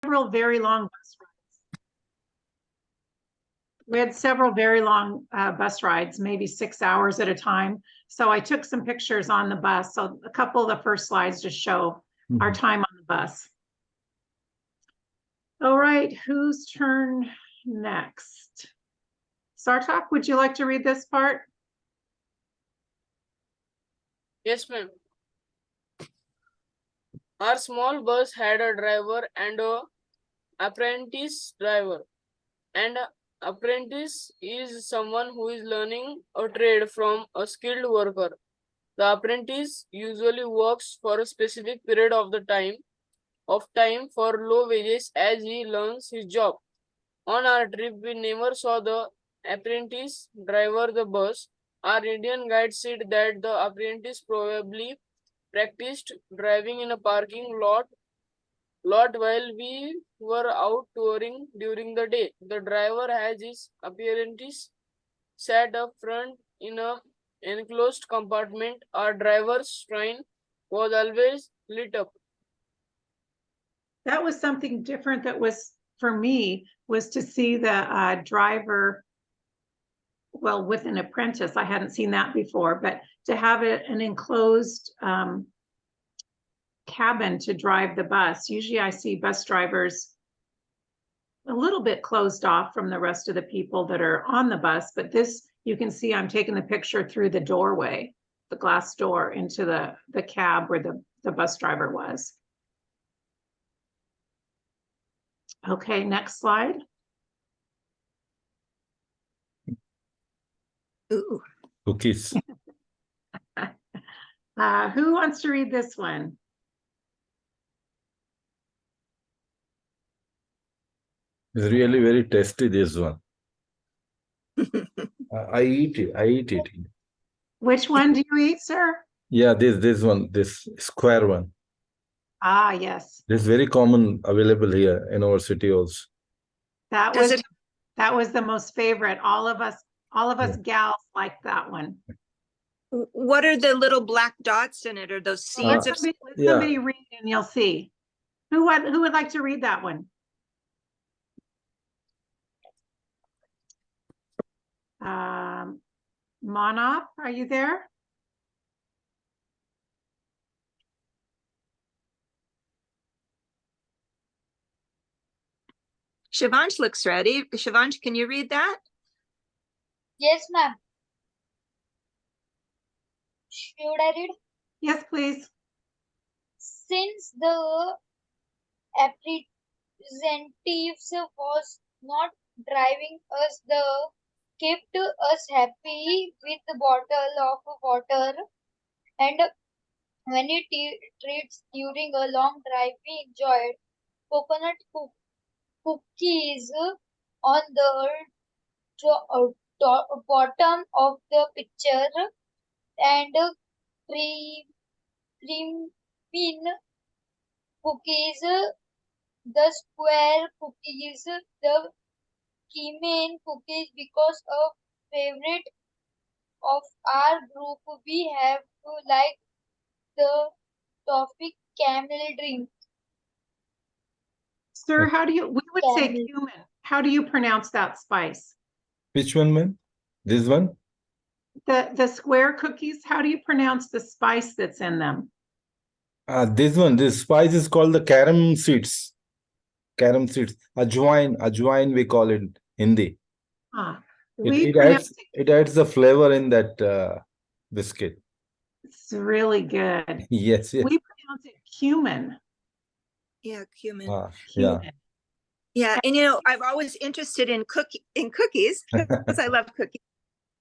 several very long bus rides. We had several very long bus rides, maybe 6 hours at a time. So I took some pictures on the bus. So a couple of the first slides just show our time on the bus. All right, whose turn next? Sartak, would you like to read this part? Yes, ma'am. Our small bus had a driver and a apprentice driver. And apprentice is someone who is learning a trade from a skilled worker. The apprentice usually works for a specific period of time for low wages as he learns his job. On our trip, we never saw the apprentice driver the bus. Our Indian guide said that the apprentice probably practiced driving in a parking lot while we were out touring during the day. The driver has his apprentice sat up front in a enclosed compartment. Our driver's train was always lit up. That was something different that was, for me, was to see the driver, well, with an apprentice. I hadn't seen that before, but to have an enclosed cabin to drive the bus. Usually I see bus drivers a little bit closed off from the rest of the people that are on the bus, but this, you can see I'm taking the picture through the doorway, the glass door into the cab where the bus driver was. Okay, next slide. Ooh. Cookies. Who wants to read this one? It's really very tasty, this one. I eat it. Which one do you eat, sir? Yeah, this one, this square one. Ah, yes. This is very common, available here in our city also. That was the most favorite. All of us gals like that one. What are the little black dots in it? Are those seeds of? Somebody read and you'll see. Who would like to read that one? Manaf, are you there? Shivansh looks ready. Shivansh, can you read that? Yes, ma'am. Should I read? Yes, please. Since the representatives was not driving us, kept us happy with the bottle of water and many treats during a long drive. We enjoyed coconut cookies on the bottom of the picture and cream cookies, the square cookies, the Kemen cookies, because a favorite of our group, we have like the toffee camel drink. Sir, we would say cumin. How do you pronounce that spice? Which one, man? This one? The square cookies, how do you pronounce the spice that's in them? This one, this spice is called the carom seeds. Carom seeds. Ajwain we call it in Hindi. It adds the flavor in that biscuit. It's really good. Yes. We pronounce it cumin. Yeah, cumin. Cumin. Yeah, and I'm always interested in cookies because I love cookies,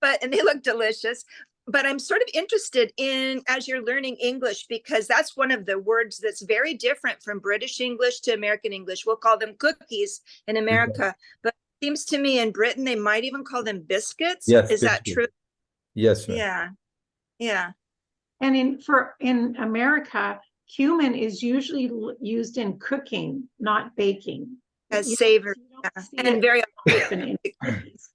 and they look delicious. But I'm sort of interested in, as you're learning English, because that's one of the words that's very different from British English to American English. We'll call them cookies in America, but it seems to me in Britain they might even call them biscuits. Yes, is that true? Yes. Yeah. And in America, cumin is usually used in cooking, not baking. As savor, and very often in cookies.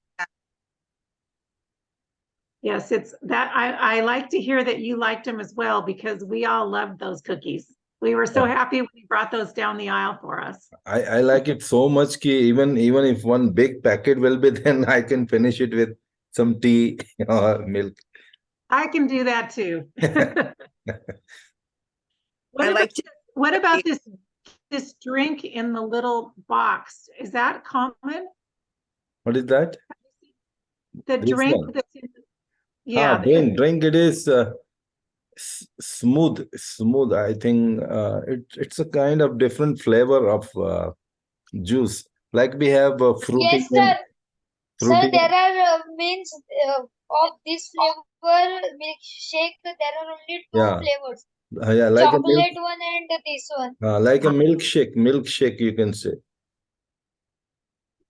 Yes, it's that I like to hear that you liked them as well, because we all loved those cookies. We were so Yeah. happy when he brought those down the aisle for us. I like it so much ki even if one big packet will be, then I can finish it with some tea or milk. I can do that too. What I about, like to. what about this drink in the little box? Is that common? What is that? The This drink one. that's in, yeah, Drink. It is smooth. I think it's a kind of different flavor of juice. Like we have fruity Yes, sir. Sir, fruity. there are means of this flavor milkshake. There are only two Yeah, flavors: yeah, like a milk, chocolate one and this one. like a milkshake. You can say. it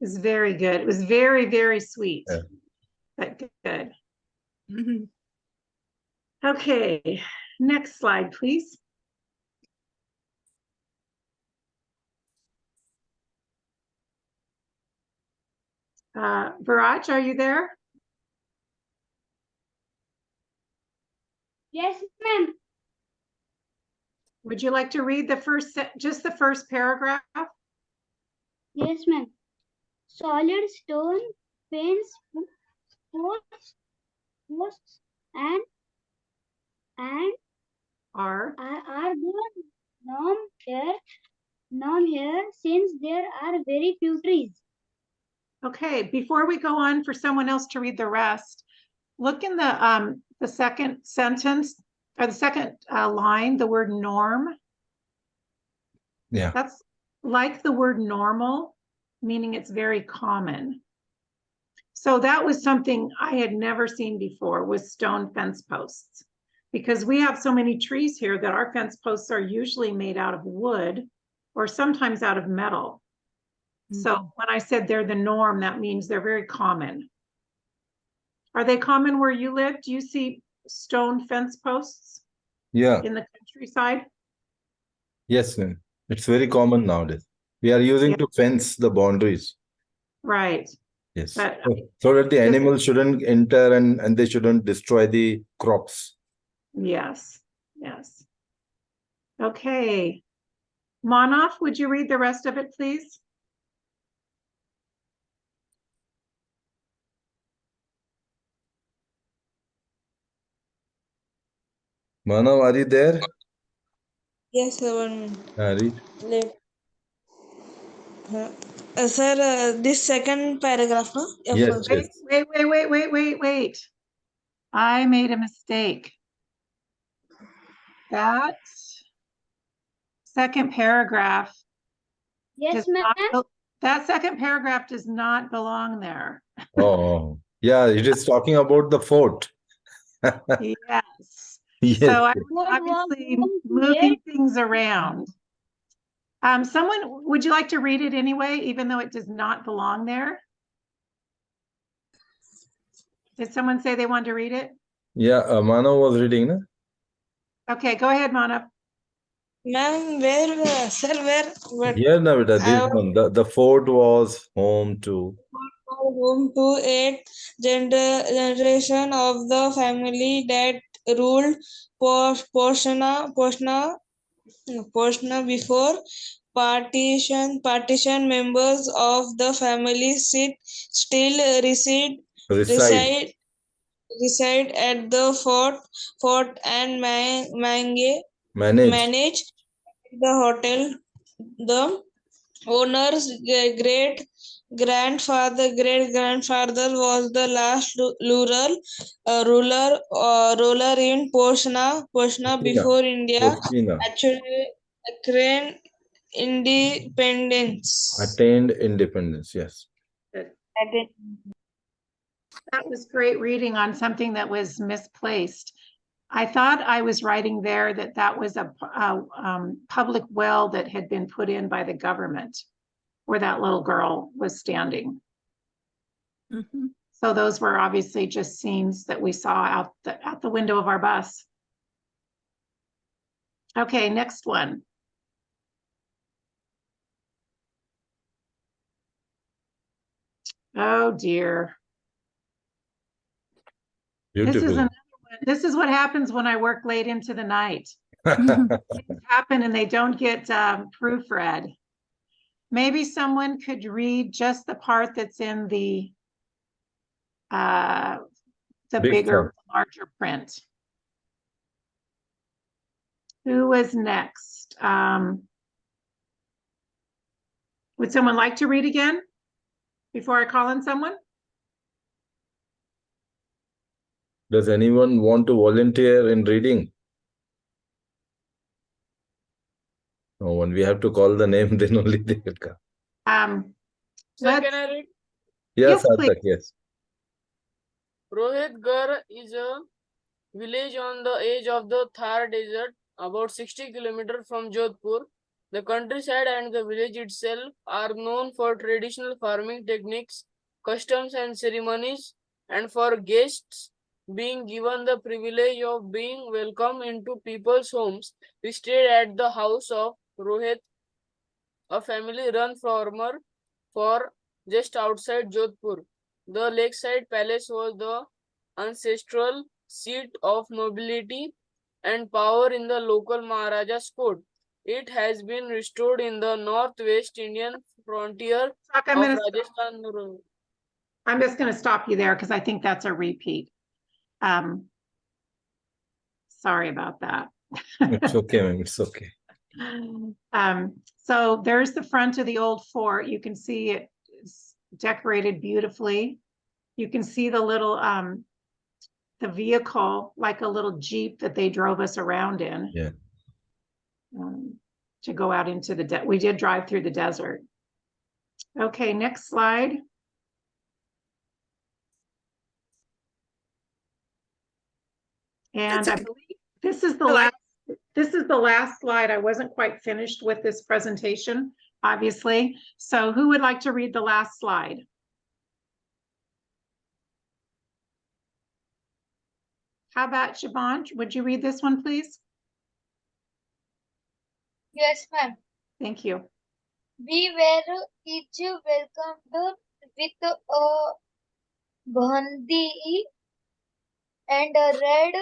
was very good. It was very, very sweet, Yeah. but good. Mhm. Okay, next slide, please. Viraj, are you there? Yes, ma'am. Would you like to read the just the first paragraph? Yes, ma'am. Solid stone fence posts and Are are the norm here since there are very few trees. okay. Before we go on for someone else to read the rest, look in the second sentence or the second line, the word norm. Yeah. That's like the word normal, meaning it's very common. So that was something I had never seen before, was stone fence posts. Because we have so many trees here that our fence posts are usually made out of wood or sometimes out of metal. So when I said they're the norm, that means they're very common. Are they common where you live? Do you see stone fence posts Yeah. in the countryside? Yes, ma'am. It's very common nowadays. We are using Yeah. to fence the boundaries. Right. Yes. But So that the this- animals shouldn't enter and they shouldn't destroy the crops. yes, yes. Okay. Manav, would you read the rest of it, please? Manav, are you there? Yes, sir. 1 minute. Read. Let, sir, this second paragraph, no? Yeah, Yes, first. Wait, yes. wait. I made a mistake. That second paragraph Yes, does ma'am. not, that second paragraph does not belong there. Oh, yeah. It is talking about the fort. Yes. Yes. So I'm What was obviously wrong moving here? things around. Someone, would you like to read it anyway, even though it does not belong there? Did someone say they wanted to read it? Yeah, Manav was reading, no? Okay, go ahead, Manav. Ma'am, where, sir, where? But Here, now, this I one. The fort was home to. was home to 8 generation of the family that ruled Poshna before partition members of the family still Reside. reside at the fort and Manage. manage the hotel. The owner's great grandfather was the last ruler in Poshna Poshina. before India Poshina. actually attained independence. Attained independence. Yes. That was great reading on something that was misplaced. I thought I was writing there that that was a public well that had been put in by the government where that little girl was standing. Mhm. So those were obviously just scenes that we saw out the window of our bus. Okay, next one. Oh dear. This is Beautiful. another one. This is what happens when I work late into the night. Things happen and they don't get proofread. Maybe someone could read just the part that's in the Big bigger, font. larger print. Who was next? Would someone like to read again before I call on someone? Does anyone want to volunteer in reading? No one. We have to call the name, then only they will come. Sir, can I read? Yes, Yes, please. Sarthak, yes. Rohitgarh is a village on the edge of the Thar Desert, about 60 kilometers from Jodhpur. The countryside and the village itself are known for traditional farming techniques, customs and ceremonies, and for guests being given the privilege of being welcomed into people's homes. We stayed at the house of Rohit, a family-run farmer, for just outside Jodhpur. The lakeside palace was the ancestral seat of nobility and power in the local Maharaja's court. It has been restored in the northwest Indian frontier Chuck, of Rajasthan. I'm just going to stop you there because I think that's a repeat. Sorry about that. It's okay, ma'am. It's okay. So there's the front of the old fort. You can see it's decorated beautifully. You can see the little the vehicle, like a little Jeep that they drove us around in. Yeah. To go out into the we did drive through the desert. Okay, next slide. And I believe this is the last slide. I wasn't quite finished with this presentation, obviously. So who would like to read the last slide? How about Siobhan? Would you read this one, please? Yes, ma'am. Thank you. We were each welcomed with a bhandi and a red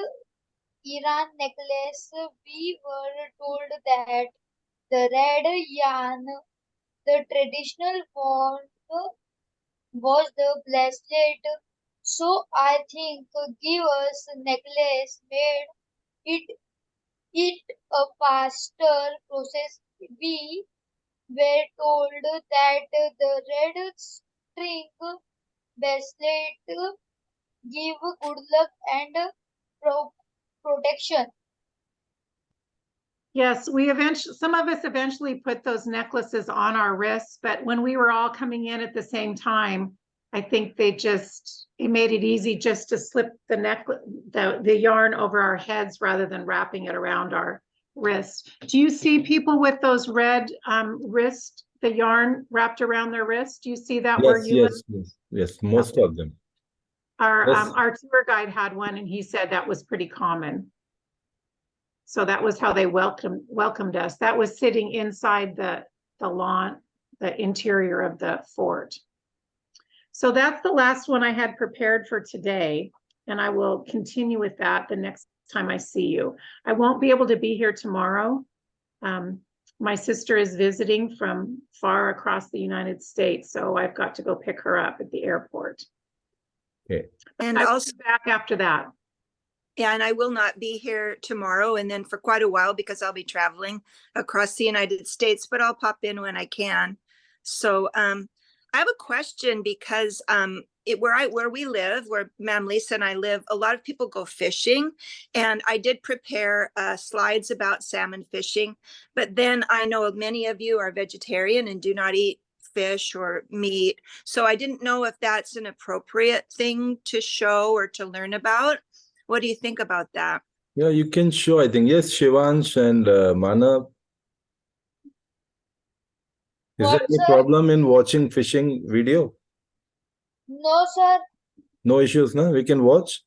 Iran necklace. We were told that the red yarn, the traditional bond, was the bracelet. So I think give us necklace made it a faster process. We were told that the red string bracelet give good luck and protection. Yes, some of us eventually put those necklaces on our wrists, but when we were all coming in at the same time, I think it made it easy just to slip the yarn over our heads rather than wrapping it around our wrist. Do you see people with those red the yarn wrapped around their wrist? Do you see that where you live? Yes, most of them. Our tour guide had one and he said that was pretty common. So that was how they welcomed us. That was sitting inside the lawn, the interior of the fort. So that's the last one I had prepared for today. And I will continue with that the next time I see you. I won't be able to be here tomorrow. My sister is visiting from far across the United States. So I've got to go pick her up at the airport. Okay. And I'll also be back after that. Yeah, and I will not be here tomorrow and then for quite a while because I'll be traveling across the United States, but I'll pop in when I can. So I have a question because where we live, where Ma'am Lesa and I live, a lot of people go fishing, and I did prepare slides about salmon fishing, but then I know many of you are vegetarian and do not eat fish or meat. So I didn't know if that's an appropriate thing to show or to learn about. What do you think about that? Yeah, you can show, I think. Yes, Shivansh and Manav. Is there any problem in watching fishing video? No, sir. No issues, no? We can watch?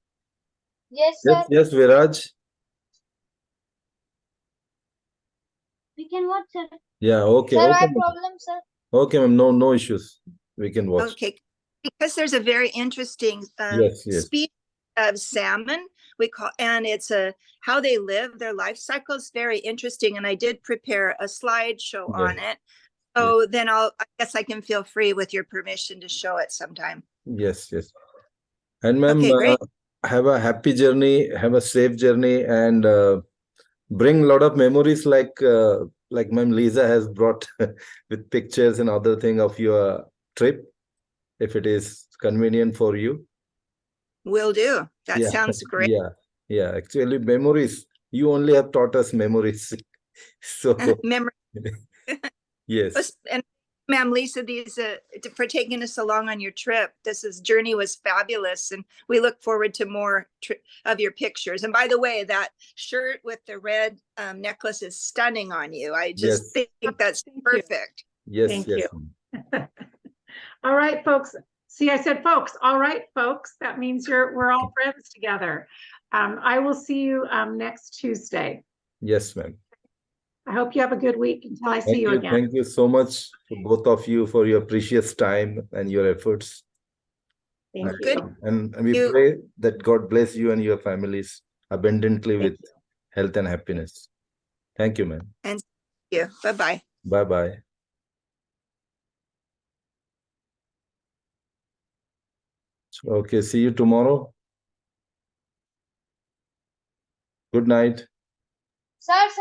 Yes, sir. Yes, Viraj. We can watch, sir. Yeah, okay. Sir, Okay, I have problem, sir. okay, ma'am. No issues. We can watch. Okay, because there's a very interesting Yes. species of salmon, and it's how they live, their life cycle is very interesting. And I did prepare a slideshow Yes. on it. So then I guess I can feel free with your permission to show it sometime. Yes, yes. And ma'am, Okay, great. have a happy journey, have a safe journey, and bring a lot of memories like ma'am Lisa has brought with pictures and other thing of your trip, if it is convenient for you. Will do. That Yeah, sounds great. yeah. Actually, memories. You only have taught us memories. So Memory. yes, And ma'am Lisa, for taking us along on your trip. Journey was fabulous, and we look forward to more of your pictures. And by the way, that shirt with the red necklace is stunning on you. I just yes, think that's Thank you. perfect. yes, Thank yes. you. ma'am. All right, folks. See, I said folks. All right, folks. That means we're all friends together. I will see you next Tuesday. Yes, ma'am. I hope you have a good week until I see you again. Thank you so much to both of you for your precious time and your efforts. Thank Good. you. And we You- pray that God bless you and your families abundantly Thank with health and happiness. Thank you, ma'am. And you. Bye-bye. Bye-bye. Okay, see you tomorrow. Good night. Sir,